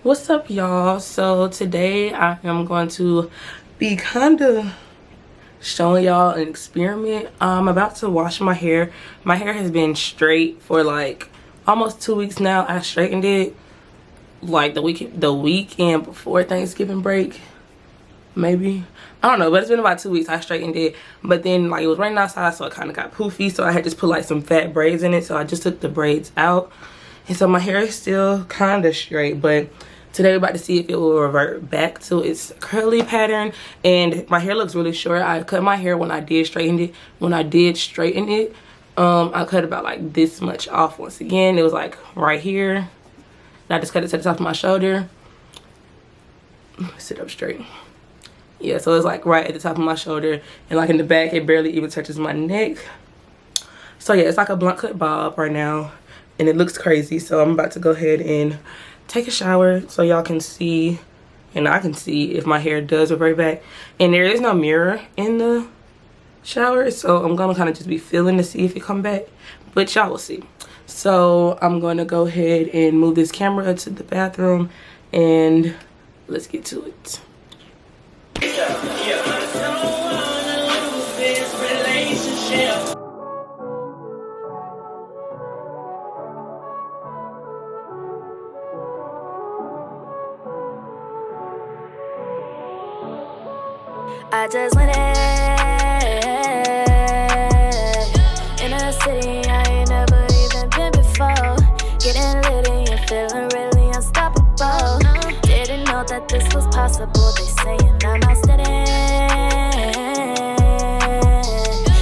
What's up, y'all? So today I am going to be kind of showing y'all an experiment. I'm about to wash my hair. My hair has been straight for like almost 2 weeks now. I straightened it like the weekend before Thanksgiving break, maybe. I don't know, but it's been about 2 weeks I straightened it. But then like it was raining outside, so it kind of got poofy, so I had just put like some fat braids in it. So I just took the braids out, and so my hair is still kind of straight. But today we're about to see if it will revert back to its curly pattern. And my hair looks really short. I cut my hair when I did straighten it. I cut about like this much off once again. It was like right here. And I just cut it to the top of my shoulder. Sit up straight. Yeah, so it's like right at the top of my shoulder, and like in the back it barely even touches my neck. So yeah, it's like a blunt cut bob right now, and it looks crazy. So I'm about to go ahead and take a shower so y'all can see, and I can see if my hair does revert back. And there is no mirror in the shower, so I'm gonna kind of just be feeling to see if it come back, but y'all will see. So I'm gonna go ahead and move this camera to the bathroom, and let's get to it. I just went in a city I ain't never even been before. Getting litty and feeling really unstoppable. Didn't know that this was possible. They saying I'm outstanding.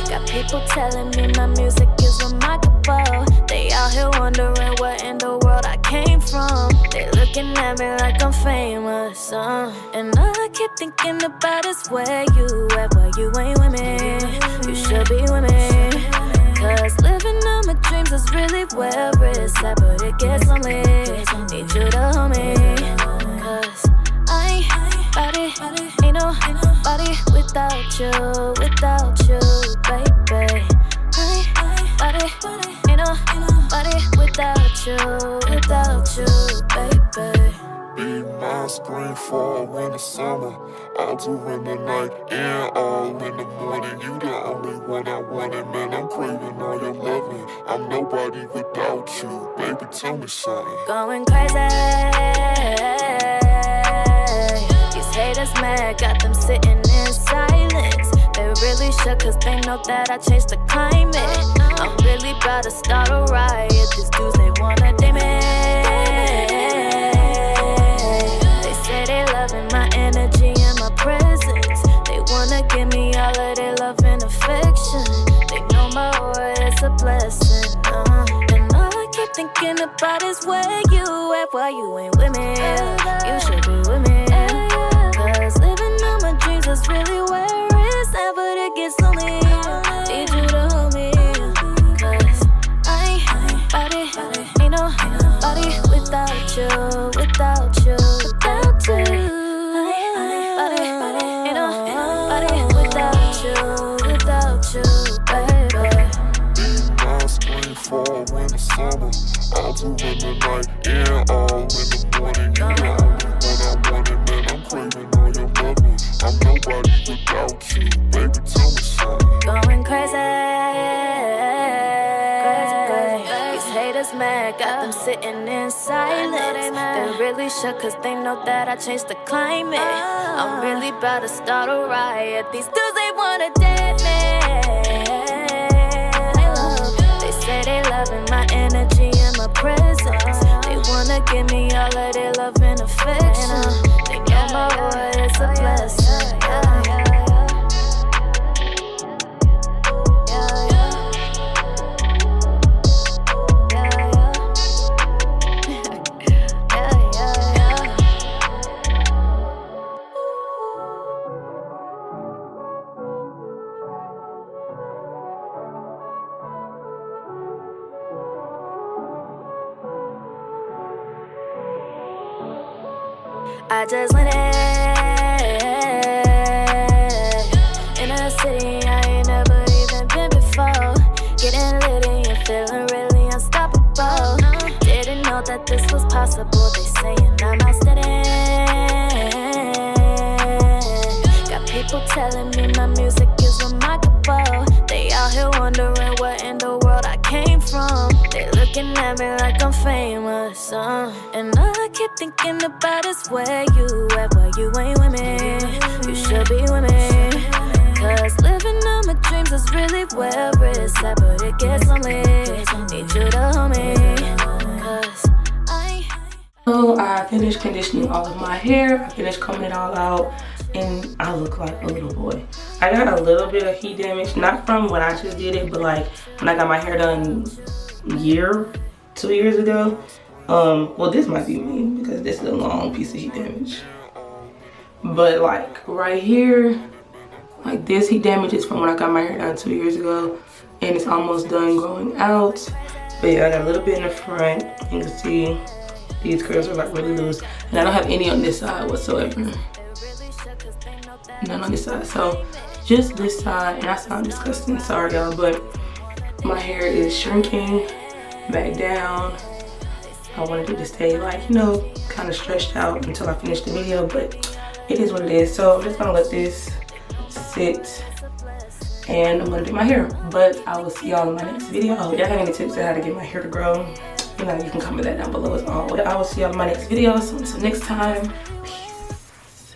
Got people telling me my music is remarkable. They out here wondering where in the world I came from. They looking at me like I'm famous, and all I keep thinking about is where you at, why you ain't with me. You should be with me, cause living on my dreams is really where it's at, but it gets lonely. Need you to hold me, cause I ain't body, ain't nobody without you, baby. I ain't body, ain't nobody without you, baby. Be my spring, fall, winter, summer. I'll do in the night and all in the morning. You the only one I wanted, man. I'm craving all your loving. I'm nobody without you, baby. Tell me something. Going crazy. These haters mad, got them sitting in silence. They really shook, cause they know that I changed the climate. I'm really about to start a riot. These dudes, they wanna date me. They say they loving my energy and my presence. They wanna give me all of their love and affection. They know my aura is a blessing, and all I keep thinking about is where you at, why you ain't with me. You should be with me, cause living on my dreams is really where it's at, but it gets lonely. Need you to hold me, cause I ain't body, ain't nobody without you, without you. I ain't body, ain't nobody without you, baby. Be my spring, fall, winter, summer. I'll do in the night and all in the morning. You the only one I wanted, man. I'm craving all your loving. I'm nobody without you, baby. Tell me something. Going crazy. These haters mad, got them sitting in silence. They really shook, cause they know that I changed the climate. I'm really about to start a riot. These dudes, they wanna date me. They say they loving my energy and my presence. They wanna give me all of their love and affection. They know my aura is a blessing. I just went in a city I ain't never even been before. Getting litty and feeling really unstoppable. Didn't know that this this was possible. They saying I'm outstanding. Got people telling me my music is remarkable. They out here wondering where in the world I came from. They looking at me like I'm famous, and all I keep thinking about is where you at, where you ain't with me. You should be with me, cause living on my dreams is really where it's at, but it gets lonely. Need you to hold me, cause so I finished conditioning all of my hair. I finished combing it all out, and I look like a little boy. I got a little bit of heat damage, not from when I just did it, but like when I got my hair done a year, 2 years ago. Well, this might be me because this is a long piece of heat damage. But like right here, like this heat damage is from when I got my hair done 2 years ago, and it's almost done growing out. But yeah, I got a little bit in the front. You can see these curls are like really loose, and I don't have any on this side whatsoever. None on this side, so just this side. And I sound disgusting, sorry y'all, but my hair is shrinking back down. I wanted it to stay like, you know, kind of stretched out until I finish the video, but it is what it is. So I'm just gonna let this sit, and I'm gonna do my hair. But I will see y'all in my next video. I hope y'all have any tips on how to get my hair to grow. You know, you can comment that down below as always. I will see y'all in my next video. So until next time, peace.